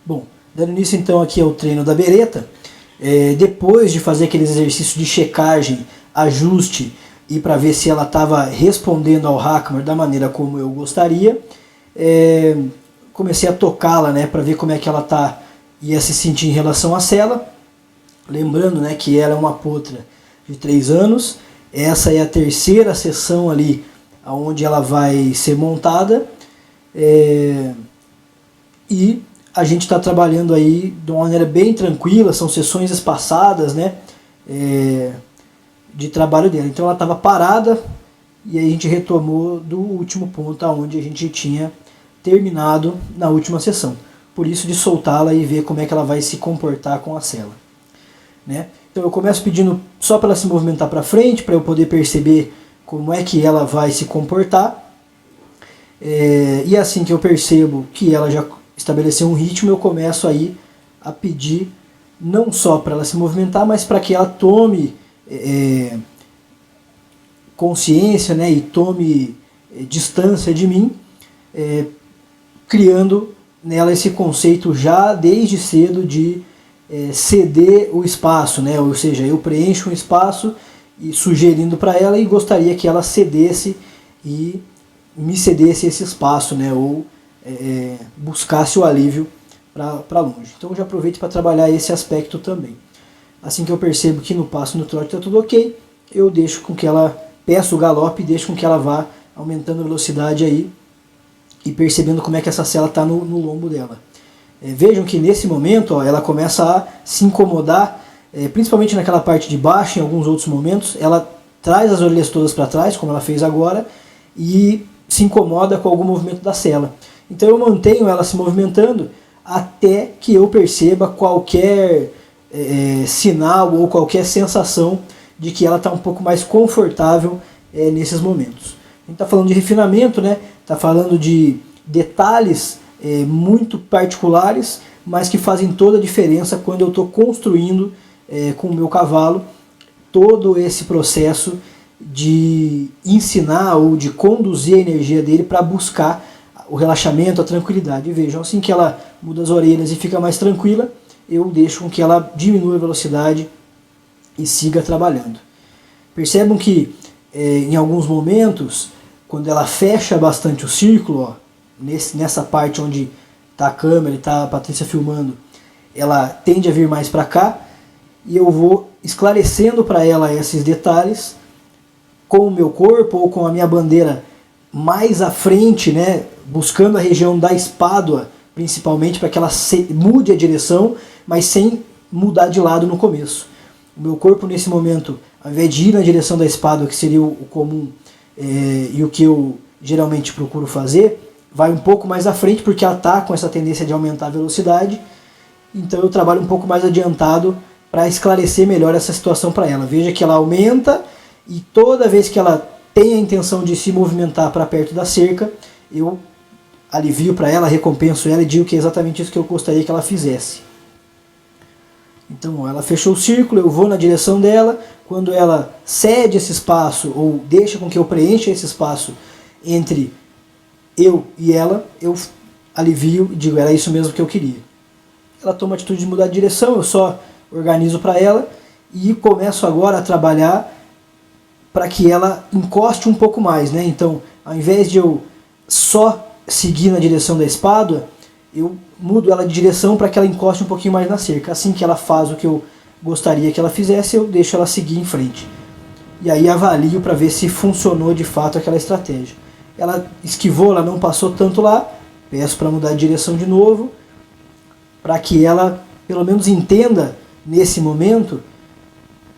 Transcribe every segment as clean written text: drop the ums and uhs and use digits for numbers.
Bom, dando início então aqui ao treino da bereta, depois de fazer aqueles exercícios de checagem, ajuste e para ver se ela estava respondendo ao Hakamar da maneira como eu gostaria, comecei a tocá-la, né, para ver como é que ela ia se sentir em relação à sela. Lembrando, né, que ela é uma potra de 3 anos, essa é a terceira sessão ali onde ela vai ser montada, e a gente está trabalhando aí de uma maneira bem tranquila, são sessões espaçadas, né, de trabalho dela. Então ela estava parada e aí a gente retomou do último ponto aonde a gente tinha terminado na última sessão. Por isso de soltá-la e ver como é que ela vai se comportar com a sela, né? Então eu começo pedindo só para ela se movimentar para frente, para eu poder perceber como é que ela vai se comportar. E assim que eu percebo que ela já estabeleceu um ritmo, eu começo aí a pedir não só para ela se movimentar, mas para que ela tome consciência, né, e tome distância de mim, criando nela esse conceito já desde cedo de ceder o espaço, né, ou seja, eu preencho um espaço e sugerindo para ela e gostaria que ela cedesse e me cedesse esse espaço, né, ou buscasse o alívio para longe. Então eu já aproveito para trabalhar esse aspecto também. Assim que eu percebo que no passo, no trote está tudo ok, eu deixo com que ela, peço o galope e deixo com que ela vá aumentando a velocidade aí e percebendo como é que essa sela está no lombo dela. Vejam que nesse momento, ó, ela começa a se incomodar, principalmente naquela parte de baixo, em alguns outros momentos, ela traz as orelhas todas para trás, como ela fez agora, e se incomoda com algum movimento da sela. Então eu mantenho ela se movimentando até que eu perceba qualquer sinal ou qualquer sensação de que ela está um pouco mais confortável nesses momentos. A gente está falando de refinamento, né? Está falando de detalhes muito particulares, mas que fazem toda a diferença quando eu estou construindo com o meu cavalo todo esse processo de ensinar ou de conduzir a energia dele para buscar o relaxamento, a tranquilidade. E vejam, assim que ela muda as orelhas e fica mais tranquila, eu deixo com que ela diminua a velocidade e siga trabalhando. Percebam que em alguns momentos, quando ela fecha bastante o círculo, ó, nessa parte onde está a câmera e está a Patrícia filmando, ela tende a vir mais para cá e eu vou esclarecendo para ela esses detalhes com o meu corpo ou com a minha bandeira mais à frente, né, buscando a região da espádua, principalmente para que ela mude a direção, mas sem mudar de lado no começo. O meu corpo nesse momento, ao invés de ir na direção da espádua, que seria o comum e o que eu geralmente procuro fazer, vai um pouco mais à frente porque ela está com essa tendência de aumentar a velocidade, então eu trabalho um pouco mais adiantado para esclarecer melhor essa situação para ela. Veja que ela aumenta e toda vez que ela tem a intenção de se movimentar para perto da cerca, eu alivio para ela, recompenso ela e digo que é exatamente isso que eu gostaria que ela fizesse. Então ela fechou o círculo, eu vou na direção dela, quando ela cede esse espaço ou deixa com que eu preencha esse espaço entre eu e ela, eu alivio e digo, era isso mesmo que eu queria. Ela toma a atitude de mudar de direção, eu só organizo para ela e começo agora a trabalhar para que ela encoste um pouco mais, né? Então, ao invés de eu só seguir na direção da espádua, eu mudo ela de direção para que ela encoste um pouquinho mais na cerca. Assim que ela faz o que eu gostaria que ela fizesse, eu deixo ela seguir em frente. E aí avalio para ver se funcionou de fato aquela estratégia. Ela esquivou, ela não passou tanto lá, peço para mudar de direção de novo, para que ela pelo menos entenda nesse momento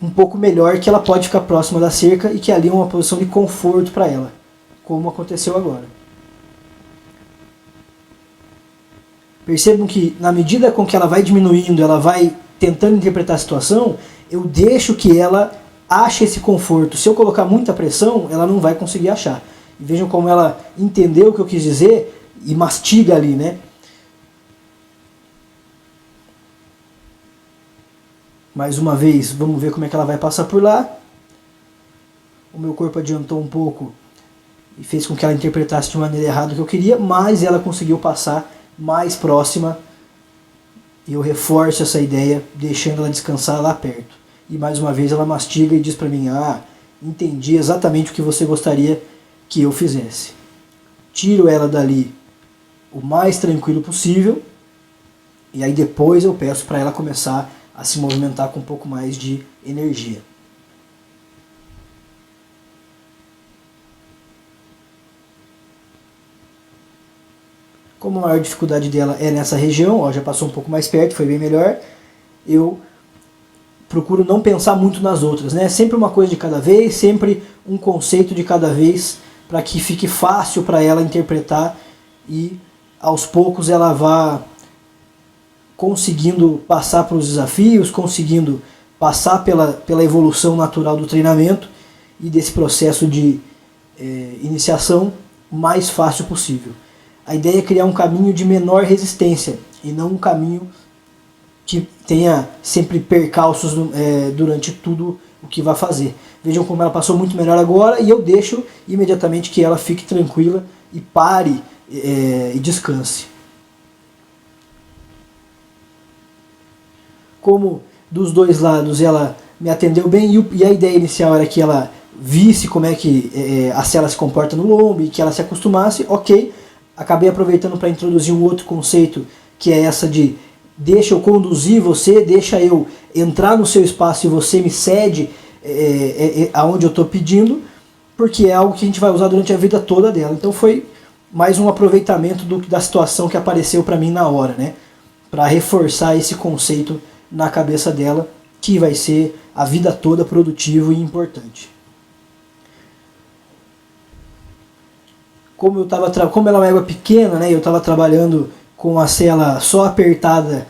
um pouco melhor que ela pode ficar próxima da cerca e que ali é uma posição de conforto para ela, como aconteceu agora. Percebam que na medida com que ela vai diminuindo, ela vai tentando interpretar a situação, eu deixo que ela ache esse conforto. Se eu colocar muita pressão, ela não vai conseguir achar. E vejam como ela entendeu o que eu quis dizer e mastiga ali, né? Mais uma vez, vamos ver como é que ela vai passar por lá. O meu corpo adiantou um pouco e fez com que ela interpretasse de maneira errada o que eu queria, mas ela conseguiu passar mais próxima E eu reforço essa ideia, deixando ela descansar lá perto. E mais uma vez ela mastiga e diz para mim, entendi exatamente o que você gostaria que eu fizesse. Tiro ela dali o mais tranquilo possível, e aí depois eu peço para ela começar a se movimentar com um pouco mais de energia. Como a maior dificuldade dela é nessa região, já passou um pouco mais perto, foi bem melhor, eu procuro não pensar muito nas outras, né? Sempre uma coisa de cada vez, sempre um conceito de cada vez, para que fique fácil para ela interpretar e aos poucos ela vá conseguindo passar pelos desafios, conseguindo passar pela evolução natural do treinamento e desse processo de iniciação mais fácil possível. A ideia é criar um caminho de menor resistência e não um caminho que tenha sempre percalços durante tudo o que vai fazer. Vejam como ela passou muito melhor agora e eu deixo imediatamente que ela fique tranquila e pare e descanse. Como dos dois lados ela me atendeu bem e a ideia inicial era que ela visse como é que a cela se comporta no lombo e que ela se acostumasse, ok. Acabei aproveitando para introduzir um outro conceito, que é essa de deixa eu conduzir você, deixa eu entrar no seu espaço e você me cede aonde eu estou pedindo, porque é algo que a gente vai usar durante a vida toda dela. Então foi mais um aproveitamento da situação que apareceu para mim na hora, né? Para reforçar esse conceito na cabeça dela, que vai ser a vida toda produtivo e importante. Como ela é uma égua pequena, né, eu estava trabalhando com a sela só apertada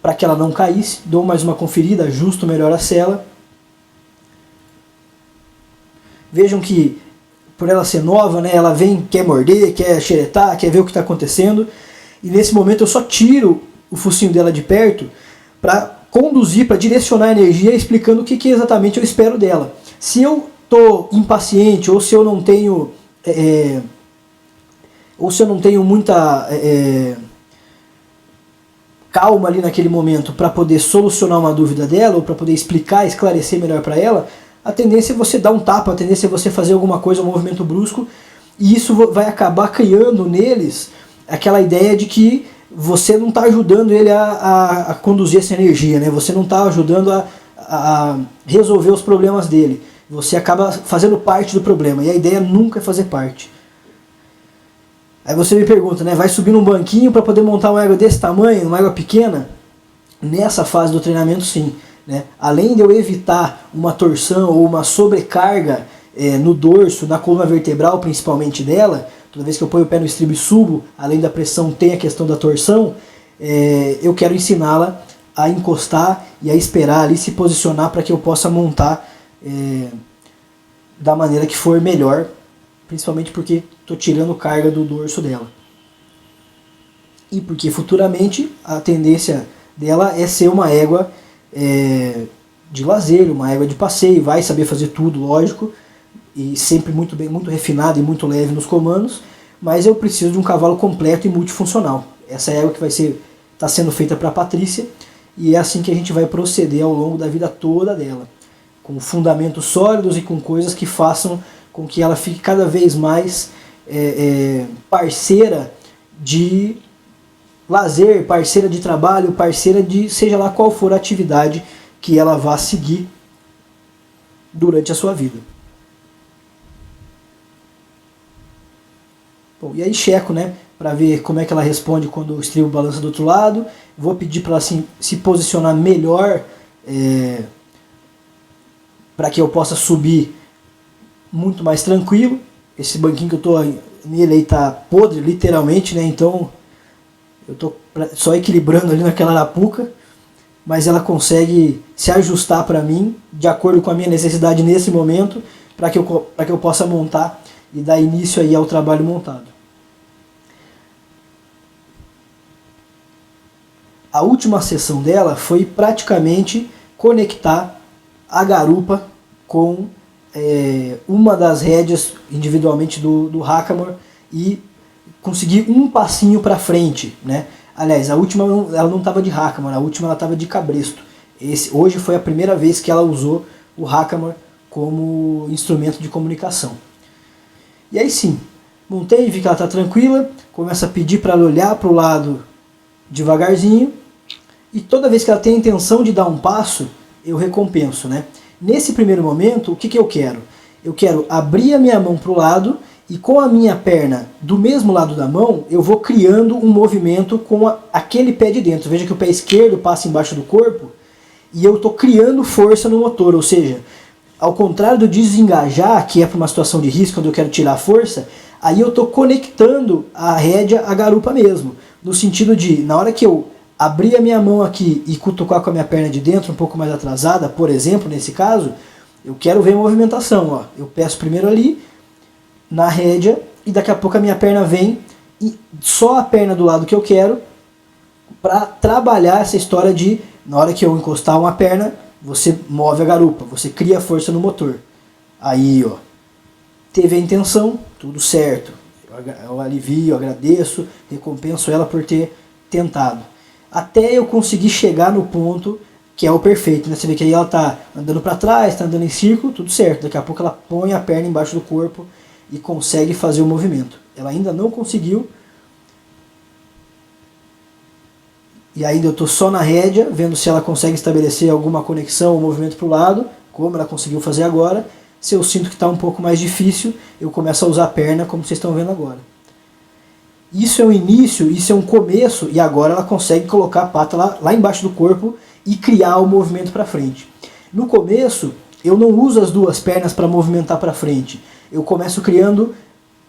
para que ela não caísse, dou mais uma conferida, ajusto melhor a sela. Vejam que por ela ser nova, né, ela vem, quer morder, quer xeretar, quer ver o que está acontecendo, e nesse momento eu só tiro o focinho dela de perto para conduzir, para direcionar a energia, explicando o que exatamente eu espero dela. Se eu estou impaciente ou se eu não tenho muita calma ali naquele momento para poder solucionar uma dúvida dela ou para poder explicar, esclarecer melhor para ela, a tendência é você dar um tapa, a tendência é você fazer alguma coisa, um movimento brusco, e isso vai acabar criando neles aquela ideia de que você não está ajudando ele a conduzir essa energia, né? Você não está ajudando a resolver os problemas dele. Você acaba fazendo parte do problema, e a ideia nunca é fazer parte. Aí você me pergunta, né, vai subir num banquinho para poder montar uma égua desse tamanho, uma égua pequena? Nessa fase do treinamento, sim. Né? Além de eu evitar uma torção ou uma sobrecarga no dorso, na coluna vertebral principalmente dela, toda vez que eu ponho o pé no estribo e subo, além da pressão tem a questão da torção, eu quero ensiná-la a encostar e a esperar ali, se posicionar para que eu possa montar da maneira que for melhor, principalmente porque estou tirando carga do dorso dela. E porque futuramente a tendência dela é ser uma égua de lazer, uma égua de passeio, vai saber fazer tudo, lógico, e sempre muito bem, muito refinada e muito leve nos comandos, mas eu preciso de um cavalo completo e multifuncional. Essa égua que está sendo feita para a Patrícia, e é assim que a gente vai proceder ao longo da vida toda dela, com fundamentos sólidos e com coisas que façam com que ela fique cada vez mais parceira de lazer, parceira de trabalho, parceira de seja lá qual for a atividade que ela vá seguir durante a sua vida. Bom, e aí checo, né, para ver como é que ela responde quando o estribo balança do outro lado. Vou pedir para ela se posicionar melhor para que eu possa subir muito mais tranquilo. Esse banquinho que eu estou nele aí está podre, literalmente, né, então eu estou só equilibrando ali naquela arapuca, mas ela consegue se ajustar para mim, de acordo com a minha necessidade nesse momento, para que eu possa montar e dar início aí ao trabalho montado. A última sessão dela foi praticamente conectar a garupa com uma das rédeas individualmente do hackamore e conseguir um passinho para frente, né? Aliás, a última ela não estava de hackamore, a última ela estava de cabresto. Hoje foi a primeira vez que ela usou o hackamore como instrumento de comunicação. E aí sim, montei, vi que ela está tranquila, começo a pedir para ela olhar para o lado devagarzinho, e toda vez que ela tem a intenção de dar um passo, eu recompenso, né? Nesse primeiro momento, o que eu quero? Eu quero abrir a minha mão para o lado e com a minha perna do mesmo lado da mão, eu vou criando um movimento com aquele pé de dentro. Veja que o pé esquerdo passa embaixo do corpo e eu estou criando força no motor, ou seja, ao contrário do desengajar, que é para uma situação de risco, quando eu quero tirar força, aí eu estou conectando a rédea à garupa mesmo, no sentido de, na hora que eu abrir a minha mão aqui e cutucar com a minha perna de dentro, um pouco mais atrasada, por exemplo, nesse caso, eu quero ver a movimentação. Ó. Eu peço primeiro ali, na rédea, e daqui a pouco a minha perna vem, e só a perna do lado que eu quero, para trabalhar essa história de, na hora que eu encostar uma perna, você move a garupa, você cria força no motor. Aí, ó, teve a intenção, tudo certo. Eu alivio, eu agradeço, recompenso ela por ter tentado. Até eu conseguir chegar no ponto que é o perfeito, né? Você vê que aí ela está andando para trás, está andando em círculo, tudo certo. Daqui a pouco ela põe a perna embaixo do corpo e consegue fazer o movimento. Ela ainda não conseguiu. E ainda eu estou só na rédea, vendo se ela consegue estabelecer alguma conexão ou movimento para o lado, como ela conseguiu fazer agora. Se eu sinto que está um pouco mais difícil, eu começo a usar a perna, como vocês estão vendo agora. Isso é um início, isso é um começo, e agora ela consegue colocar a pata lá embaixo do corpo e criar o movimento para frente. No começo, eu não uso as duas pernas para movimentar para frente. Eu começo criando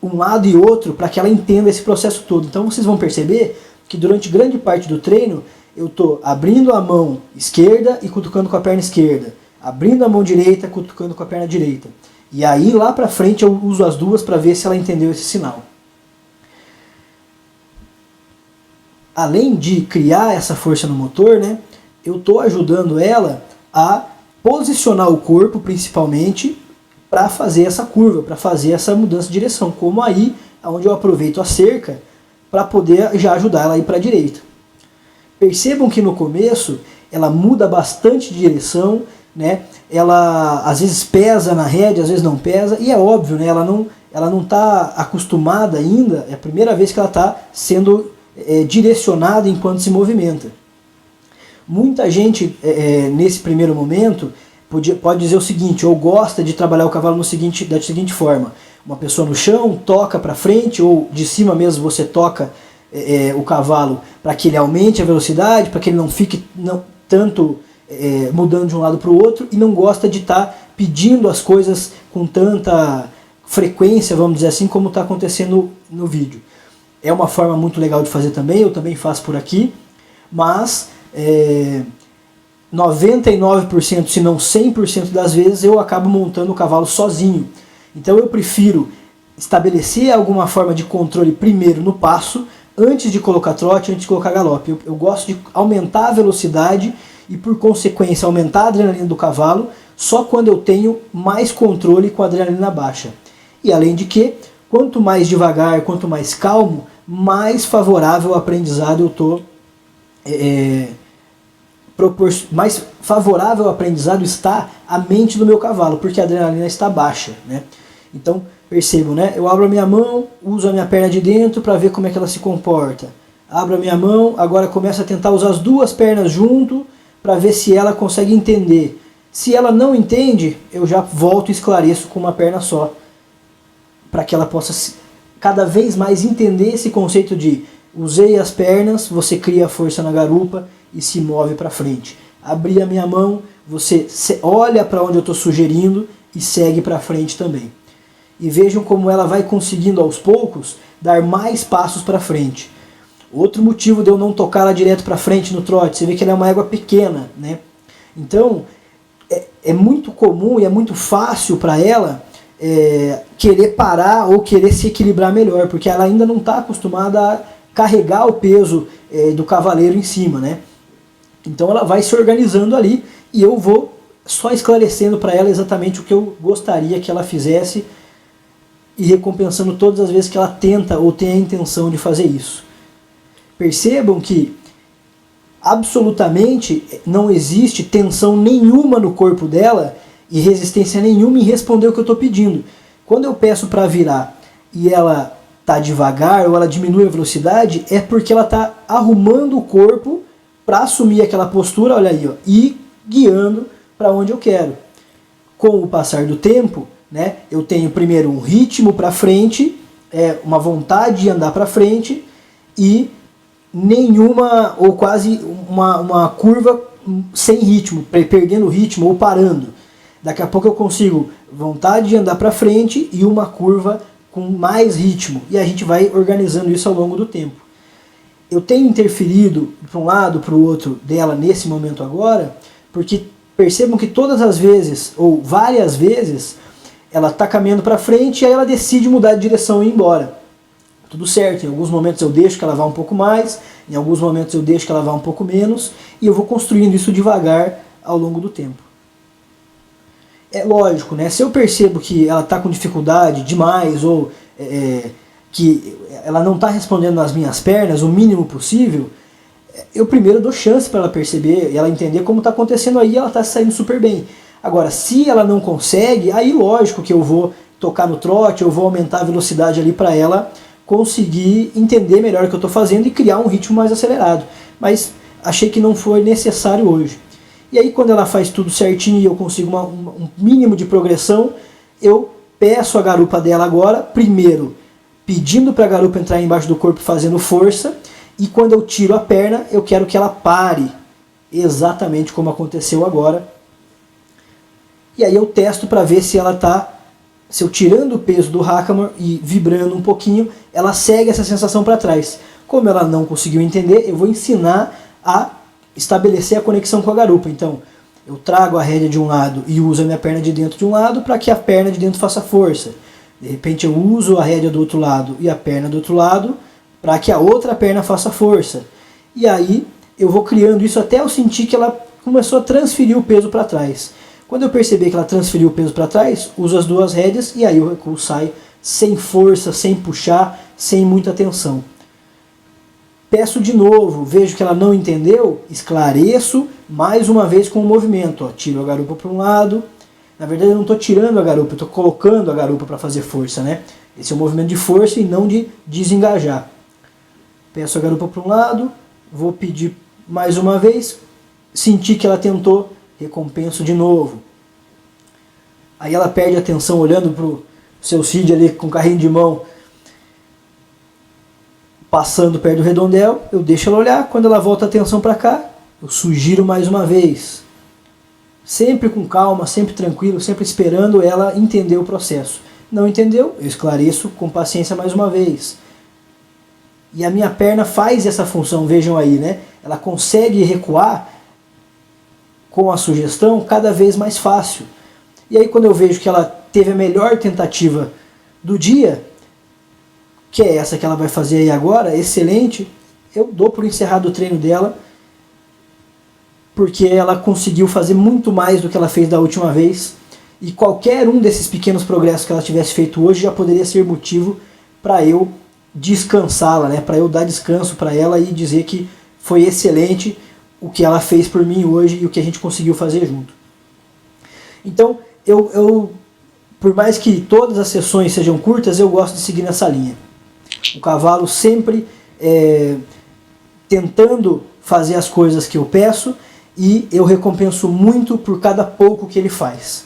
um lado e outro para que ela entenda esse processo todo. Então vocês vão perceber que durante grande parte do treino, eu estou abrindo a mão esquerda e cutucando com a perna esquerda. Abrindo a mão direita, cutucando com a perna direita. E aí lá para frente eu uso as duas para ver se ela entendeu esse sinal. Além de criar essa força no motor, né, eu estou ajudando ela a posicionar o corpo, principalmente, para fazer essa curva, para fazer essa mudança de direção. Como aí, onde eu aproveito a cerca para poder já ajudar ela a ir para a direita. Percebam que no começo ela muda bastante de direção, né? Ela às vezes pesa na rédea, às vezes não pesa, e é óbvio, né? Ela não está acostumada ainda, é a primeira vez que ela está sendo direcionada enquanto se movimenta. Muita gente nesse primeiro momento pode dizer o seguinte, ou gosta de trabalhar o cavalo da seguinte forma: uma pessoa no chão toca para frente, ou de cima mesmo você toca o cavalo para que ele aumente a velocidade, para que ele não fique tanto mudando de um lado para o outro, e não gosta de estar pedindo as coisas com tanta frequência, vamos dizer assim, como está acontecendo no vídeo. É uma forma muito legal de fazer também, eu também faço por aqui, mas 99%, se não 100% das vezes, eu acabo montando o cavalo sozinho. Então eu prefiro estabelecer alguma forma de controle primeiro no passo, antes de colocar trote, antes de colocar galope. Eu gosto de aumentar a velocidade e, por consequência, aumentar a adrenalina do cavalo só quando eu tenho mais controle com a adrenalina baixa. E além de que, quanto mais devagar, quanto mais calmo, mais favorável ao aprendizado eu estou, mais favorável ao aprendizado está a mente do meu cavalo, porque a adrenalina está baixa, né? Então, percebam, né? Eu abro a minha mão, uso a minha perna de dentro para ver como é que ela se comporta. Abro a minha mão, agora começo a tentar usar as duas pernas junto para ver se ela consegue entender. Se ela não entende, eu já volto e esclareço com uma perna só, para que ela possa cada vez mais entender esse conceito de usei as pernas, você cria força na garupa e se move para frente. Abri a minha mão, você olha para onde eu estou sugerindo e segue para frente também. E vejam como ela vai conseguindo aos poucos dar mais passos para frente. Outro motivo de eu não tocar ela direto para frente no trote, você vê que ela é uma égua pequena, né? Então é muito comum e é muito fácil para ela querer parar ou querer se equilibrar melhor, porque ela ainda não está acostumada a carregar o peso do cavaleiro em cima, né? Então ela vai se organizando ali e eu vou só esclarecendo para ela exatamente o que eu gostaria que ela fizesse e recompensando todas as vezes que ela tenta ou tem a intenção de fazer isso. Percebam que absolutamente não existe tensão nenhuma no corpo dela e resistência nenhuma em responder o que eu estou pedindo. Quando eu peço para virar e ela está devagar ou ela diminui a velocidade, é porque ela está arrumando o corpo para assumir aquela postura, olha aí, ó, e guiando para onde eu quero. Com o passar do tempo, né, eu tenho primeiro um ritmo para frente, uma vontade de andar para frente e nenhuma ou quase uma curva sem ritmo, perdendo o ritmo ou parando. Daqui a pouco eu consigo vontade de andar para frente e uma curva com mais ritmo. E a gente vai organizando isso ao longo do tempo. Eu tenho interferido para um lado, para o outro dela nesse momento agora, porque percebam que todas as vezes, ou várias vezes, ela está caminhando para frente e aí ela decide mudar de direção e ir embora. Tudo certo, em alguns momentos eu deixo que ela vá um pouco mais, em alguns momentos eu deixo que ela vá um pouco menos, e eu vou construindo isso devagar ao longo do tempo. É lógico, né? Se eu percebo que ela está com dificuldade demais, ou que ela não está respondendo nas minhas pernas o mínimo possível, eu primeiro dou chance para ela perceber e ela entender como está acontecendo aí, ela está saindo super bem. Agora, se ela não consegue, aí lógico que eu vou tocar no trote, eu vou aumentar a velocidade ali para ela conseguir entender melhor o que eu estou fazendo e criar um ritmo mais acelerado. Mas achei que não foi necessário hoje. E aí quando ela faz tudo certinho e eu consigo um mínimo de progressão, eu peço a garupa dela agora, primeiro pedindo para a garupa entrar embaixo do corpo fazendo força, e quando eu tiro a perna, eu quero que ela pare, exatamente como aconteceu agora. E aí eu testo para ver se ela está, se eu tirando o peso do hackamore e vibrando um pouquinho, ela segue essa sensação para trás. Como ela não conseguiu entender, eu vou ensinar a estabelecer a conexão com a garupa. Então, eu trago a rédea de um lado e uso a minha perna de dentro de um lado para que a perna de dentro faça força. De repente eu uso a rédea do outro lado e a perna do outro lado para que a outra perna faça força. E aí eu vou criando isso até eu sentir que ela começou a transferir o peso para trás. Quando eu perceber que ela transferiu o peso para trás, uso as duas rédeas e aí o recuo sai sem força, sem puxar, sem muita tensão. Peço de novo, vejo que ela não entendeu, esclareço mais uma vez com o movimento. Ó, tiro a garupa para um lado. Na verdade eu não estou tirando a garupa, eu estou colocando a garupa para fazer força, né? Esse é um movimento de força e não de desengajar. Peço a garupa para um lado, vou pedir mais uma vez, senti que ela tentou, recompenso de novo. Aí ela perde a atenção olhando para o seu Cid ali com o carrinho de mão, passando perto do redondel, eu deixo ela olhar, quando ela volta a atenção para cá, eu sugiro mais uma vez. Sempre com calma, sempre tranquilo, sempre esperando ela entender o processo. Não entendeu? Eu esclareço com paciência mais uma vez. E a minha perna faz essa função, vejam aí, né? Ela consegue recuar com a sugestão cada vez mais fácil. E aí quando eu vejo que ela teve a melhor tentativa do dia, que é essa que ela vai fazer aí agora, excelente, eu dou por encerrado o treino dela, porque ela conseguiu fazer muito mais do que ela fez da última vez, e qualquer um desses pequenos progressos que ela tivesse feito hoje já poderia ser motivo para eu descansá-la, né? Para eu dar descanso para ela e dizer que foi excelente o que ela fez por mim hoje e o que a gente conseguiu fazer junto. Então, por mais que todas as sessões sejam curtas, eu gosto de seguir nessa linha. O cavalo sempre tentando fazer as coisas que eu peço, e eu recompenso muito por cada pouco que ele faz.